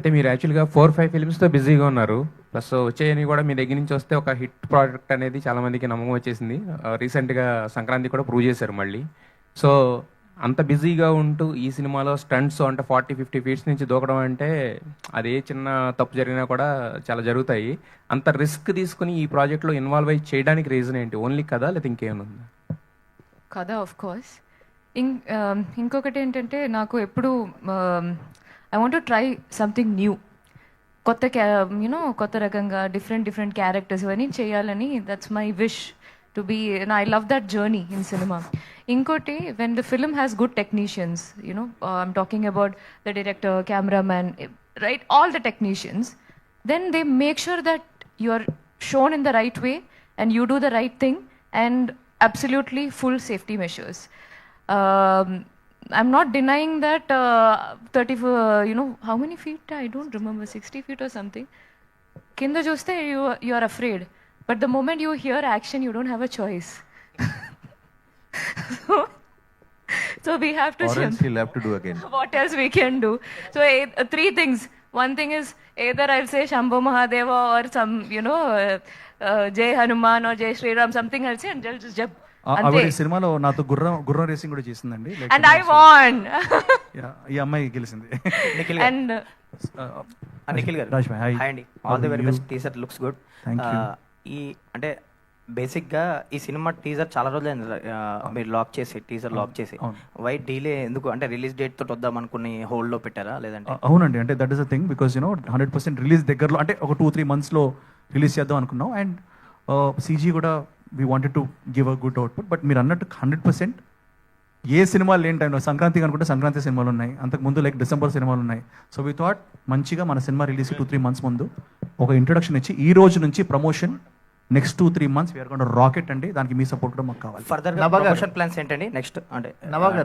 అంటే మీరు యాక్చువల్గా 4-5 ఫిల్మ్స్తో బిజీగా ఉన్నారు. ప్లస్ వచ్చేయని కూడా మీ దగ్గర నుంచి వస్తే ఒక హిట్ ప్రోడక్ట్ అనేది చాలా మందికి నమ్మకం వచ్చేసింది. రీసెంట్గా సంక్రాంతి కూడా ప్రూవ్ చేశారు మళ్ళీ. సో అంత బిజీగా ఉంటూ ఈ సినిమాలో స్టంట్స్ అంటే 40-50 ఫీట్స్ నుంచి దూకడం అంటే అది ఏ చిన్న తప్పు జరిగినా కూడా చాలా జరుగుతాయి. అంత రిస్క్ తీసుకుని ఈ ప్రాజెక్ట్లో ఇన్వాల్వ్ అయ్యి చేయడానికి రీజన్ ఏంటి? ఓన్లీ కదా లేదా ఇంకేమైనా ఉందా? కదా ఆఫ్ కోర్స్. ఇంకొకటి ఏంటంటే నాకు ఎప్పుడు I want to try something new, కొత్త రకంగా డిఫరెంట్ క్యారెక్టర్స్ ఇవన్నీ చేయాలని, that's my wish to be. I love that journey in cinema. ఇంకోటి, when the film has good technicians, I'm talking about the director, cameraman, right, all the technicians, then they make sure that you are shown in the right way and you do the right thing, and absolutely full safety measures. I'm not denying that how many feet? I don't remember, 60 feet or something. Kinda chuste you are afraid, but the moment you hear action, you don't have a choice. So we have to. Or else he'll have to do again. What else we can do? So three things. One thing is either I'll say Shambho Mahadeva or some, Jai Hanuman or Jai Shri Ram, something I'll say, and they'll just jump. ఆవిడ సినిమాలో నాతో గుర్రం racing కూడా చేసిందండి. And I won. ఈ అమ్మాయి గెలిచింది. And Nikhil గారు, రాజ్ భాయ్, హాయ్. హాయ్ అండి. All the very best. Teaser looks good. ఈ అంటే బేసిక్గా ఈ సినిమా టీజర్ చాలా రోజులైంది మీరు టీజర్ లాక్ చేసి. వై డీలే ఎందుకు? అంటే రిలీజ్ డేట్ తోటి వద్దాం అనుకుని హోల్డ్ లో పెట్టారా లేదంటే? అవునండి, అంటే that is the thing, because 100% release దగ్గరలో, అంటే ఒక 2-3 monthsలో రిలీజ్ చేద్దాం అనుకున్నాం. అండ్ సీజీ కూడా we wanted to give a good output. But మీరు అన్నట్టు 100% ఏ సినిమాలు లేని టైంలో, సంక్రాంతికి అనుకుంటే సంక్రాంతి సినిమాలు ఉన్నాయి, అంతకుముందు లైక్ డిసెంబర్ సినిమాలు ఉన్నాయి. సో వీ థాట్ మంచిగా మన సినిమా రిలీజ్ 2-3 months ముందు ఒక ఇంట్రొడక్షన్ ఇచ్చి ఈ రోజు నుంచి promotion next 2-3 months we're going to rocket అండి. దానికి మీ సపోర్ట్ కూడా మాకు కావాలి. ఫర్దర్ ప్రమోషన్ ప్లాన్స్ ఏంటండి నెక్స్ట్? అంటే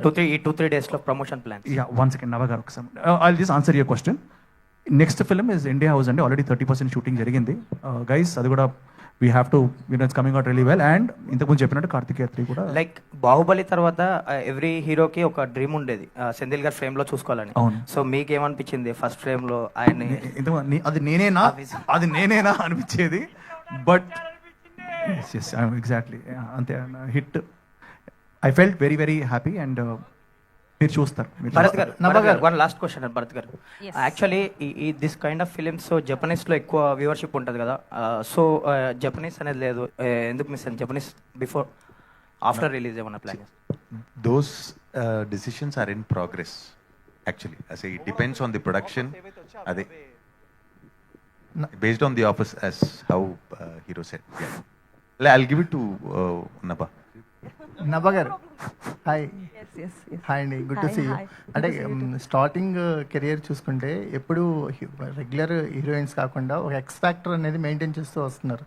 2-3 days లో ప్రమోషన్ ప్లాన్స్. యా, 1 second నవ గారు ఒకసారి I'll just answer your question. Next film is India house అండి. ఆల్రెడీ 30% షూటింగ్ జరిగింది గైస్. అది కూడా we have to it's coming out really well. And ఇంతకుముందు చెప్పినట్టు కార్తికేయ 3 కూడా, లైక్ బాహుబలి తర్వాత ఎవ్రీ హీరోకి ఒక డ్రీమ్ ఉండేది సెంధిల్ గారు ఫ్రేమ్ లో చూసుకోవాలని. సో మీకు ఏమనిపించింది ఫస్ట్ ఫ్రేమ్ లో ఆయన? అది నేనేనా అనిపించేది. బట్ ఎగ్జాక్ట్లీ అంతే, hit. I felt very very happy. And మీరు చూస్తారు. భరత్ గారు, వన్ లాస్ట్ క్వశ్చన్ భరత్ గారు. యాక్చువల్లీ ఈ this kind of films Japanese లో ఎక్కువ వ్యూవర్షిప్ ఉంటుంది కదా. సో జపనీస్ అనేది లేదు, ఎందుకు మిస్ అయింది జపనీస్? బిఫోర్ ఆఫ్టర్ రిలీజ్ ఏమన్నా plan? Those decisions are in progress actually. As it depends on the production. Ade based on the offers, as how hero said. Yeah. I'll give it to నభ గారు. Hi. Hi అండి, good to see you. అంటే starting career చూసుకుంటే ఎప్పుడు regular heroines కాకుండా ఒక X factor అనేది maintain చేస్తూ వస్తున్నారు.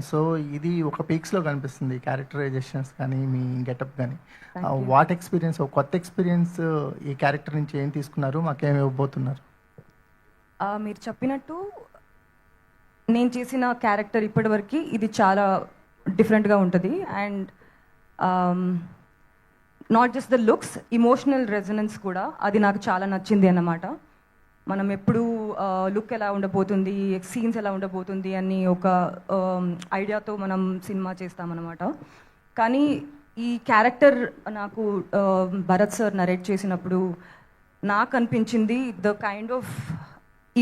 సో ఇది ఒక పీక్స్లో కనిపిస్తుంది, క్యారెక్టరైజేషన్స్ కానీ మీ గెటప్ కానీ. వాట్ ఎక్స్పీరియన్స్, ఒక కొత్త ఎక్స్పీరియన్స్ ఈ క్యారెక్టర్ నుంచి ఏం తీసుకున్నారు, మాకేమి ఇవ్వబోతున్నారు? మీరు చెప్పినట్టు నేను చేసిన క్యారెక్టర్ ఇప్పటివరకు ఇది చాలా డిఫరెంట్గా ఉంటుంది. And not just the looks, emotional resonance కూడా అది నాకు చాలా నచ్చింది అన్నమాట. మనం ఎప్పుడు లుక్ ఎలా ఉండబోతుంది, సీన్స్ ఎలా ఉండబోతుంది అని ఒక ఐడియాతో మనం సినిమా చేస్తామన్నమాట. కానీ ఈ క్యారెక్టర్ నాకు భరత్ సార్ నరేట్ చేసినప్పుడు నాకు అనిపించింది the kind of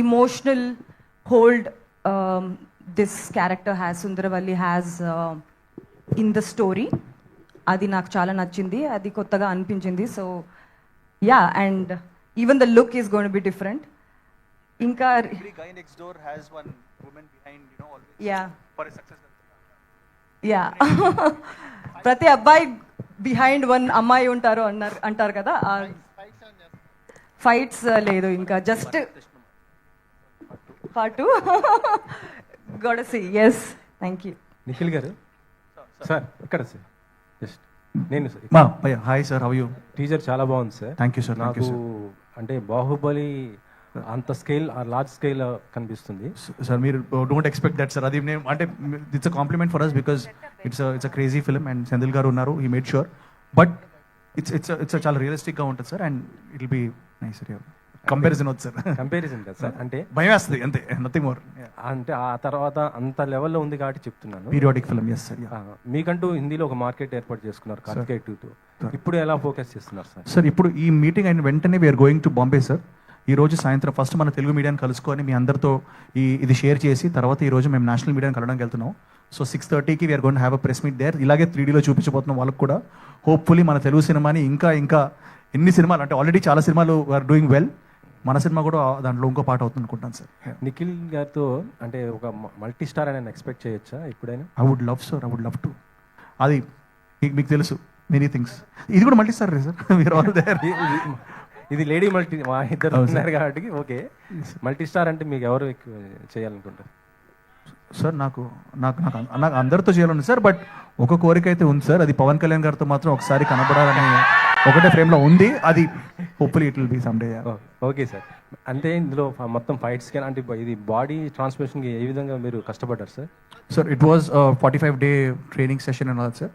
emotional hold this character has, Sundaravalli has in the story. అది నాకు చాలా నచ్చింది, అది కొత్తగా అనిపించింది. So yeah, and even the look is going to be different. ఇంకా యా ప్రతి అబ్బాయి బిహైండ్ వన్ అమ్మాయి అంటారు కదా. ఫైట్స్ లేదు, ఇంకా just part 2 got to see. Yes, thank you. Nikhil garu sir, ఇక్కడ సార్ జస్ట్ నేను hi sir, how you? Teaser చాలా బాగుంది సార్. Thank you sir. నాకు అంటే బాహుబలి అంత స్కేల్, లార్జ్ స్కేల్ కనిపిస్తుంది సార్. మీరు డోంట్ ఎక్స్పెక్ట్ దట్ సార్. అది అంటే it's a compliment for us because it's a crazy film and Senthil garu ఉన్నారు, he made sure. But it's చాలా రియలిస్టిక్గా ఉంటుంది sir. And it will be nice sir. Comparison వద్దు sir. Comparison కదా sir, అంటే భయం వేస్తుంది అంతే, నథింగ్ మోర్. అంటే ఆ తర్వాత అంత లెవెల్లో ఉంది కాబట్టి చెప్తున్నాను. Periodic film, yes sir. మీకంటూ హిందీలో ఒక మార్కెట్ ఏర్పాటు చేసుకున్నారు కార్తికేయ 2తో. ఇప్పుడు ఎలా ఫోకస్ చేస్తున్నారు సార్? సార్ ఇప్పుడు ఈ మీటింగ్ అయిన వెంటనే we're going to Bombay sir. ఈ రోజు సాయంత్రం ఫస్ట్ మన తెలుగు మీడియాని కలుసుకొని మీ అందరితో ఇది షేర్ చేసి తర్వాత ఈ రోజు మేము నేషనల్ మీడియాని కలవడానికి వెళ్తున్నాం. సో 6:30కి we're going have a press meet there. ఇలాగే 3Dలో చూపించబోతున్నాం వాళ్ళకి కూడా. హోప్ఫుల్లీ మన తెలుగు సినిమాని ఇంకా ఎన్ని సినిమాలు అంటే ఆల్రెడీ చాలా సినిమాలు ఆర్ డూయింగ్ వెల్, మన సినిమా కూడా దాంట్లో ఇంకో పాట అవుతుంది అనుకుంటాను సార్. నిఖిల్ గారితో అంటే ఒక మల్టీ స్టార్ అని ఎక్స్పెక్ట్ చేయొచ్చా ఎప్పుడైనా? I would love sir, I would love to. అది మీకు తెలుసు మెనీ థింగ్స్. ఇది కూడా multi star sir, we're all there. ఇది లేడీ మల్టీ, మా ఇద్దరు ఉన్నారు కాబట్టి ఓకే. మల్టీ స్టార్ అంటే మీకు ఎవరు ఎక్కువ చేయాలనుకుంటారు సార్? నాకు అందరితో చేయాలని సార్, బట్ ఒక కోరిక అయితే ఉంది సార్. అది పవన్ కళ్యాణ్ గారితో మాత్రం ఒకసారి కనపడాలని ఒకటే ఫ్రేమ్లో ఉంది. అది hopefully it will be some day. Okay sir. అంటే ఇందులో మొత్తం ఫైట్స్ కానీ అంటే ఇది బాడీ ట్రాన్స్ఫర్మేషన్కి ఏ విధంగా మీరు కష్టపడ్డారు sir? Sir it was 45-day training session and all sir.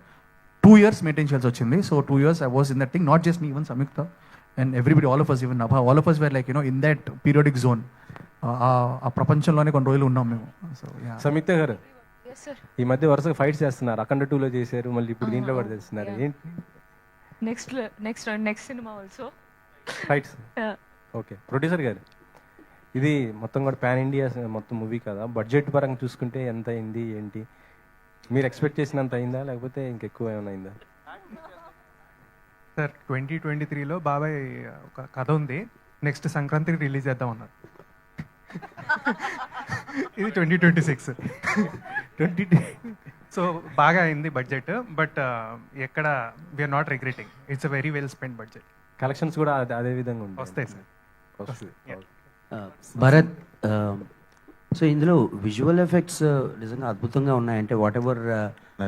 2 years maintain చేయాల్సి వచ్చింది. So 2 years I was in that thing, not just me, even Samyukta and everybody, all of us, even Nabha, all of us were like, in that periodic zone. ఆ ప్రపంచంలోనే కొన్ని రోజులు ఉన్నాం మేము. So సంయుక్త గారు, Yes, sir. ఈ మధ్య వరుసగా ఫైట్స్ చేస్తున్నారు. అఖండ 2లో చేశారు, మళ్ళీ ఇప్పుడు దీంట్లో కూడా చేస్తున్నారు. ఏంటి Next cinema also. Fights? Yeah. Okay. Producer గారు, ఇది మొత్తం కూడా పాన్ ఇండియా మొత్తం మూవీ కదా, బడ్జెట్ పరంగా చూసుకుంటే ఎంత అయింది ఏంటి? మీరు ఎక్స్పెక్ట్ చేసినంత అయిందా లేకపోతే ఇంకెక్కువ ఏమైనా అయిందా? సార్ 2023లో బాబాయ్ ఒక కథ ఉంది, నెక్స్ట్ సంక్రాంతికి రిలీజ్ చేద్దాం అన్నారు. ఇది 2026. సో బాగా అయింది బడ్జెట్, బట్ ఎక్కడ we're not regretting. It's a very well spend budget. Collections కూడా అదే విధంగా ఉంటాయి. వస్తాయి సార్. వస్తుంది. భరత్, సో ఇందులో విజువల్ ఎఫెక్ట్స్ నిజంగా అద్భుతంగా ఉన్నాయంటే whatever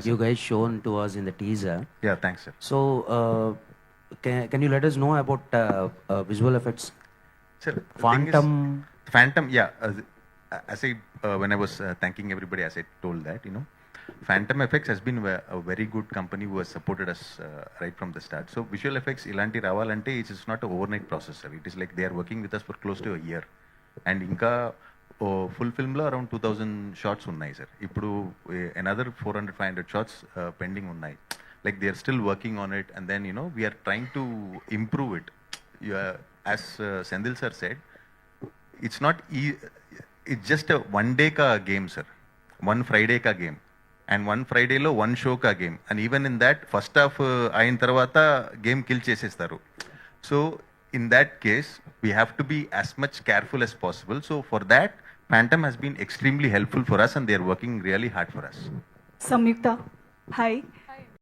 you guys shown to us in the teaser. Yeah, thanks sir. So can you let us know about visual effects? Sir, the Phantom. thing is, Phantom, yeah. As I when I was thanking everybody, as I told that, Phantom Effects has been a very good company who has supported us right from the start. So visual effects ilanti ravalante, it is not an overnight process, sir. It is like they are working with us for close to a year. And inka full film lo around 2000 shots unnai sir. Ippudu another 400-500 shots pending unnai. Like they are still working on it, and then we are trying to improve it. As Sendil sir said, it's not it's just a one day ka game sir, one Friday ka game, and one Friday lo one show ka game, and even in that first half ayin tarvata game kill chesestaru. So in that case we have to be as much careful as possible. So for that Phantom has been extremely helpful for us, and they are working really hard for us. Samyukta, hi.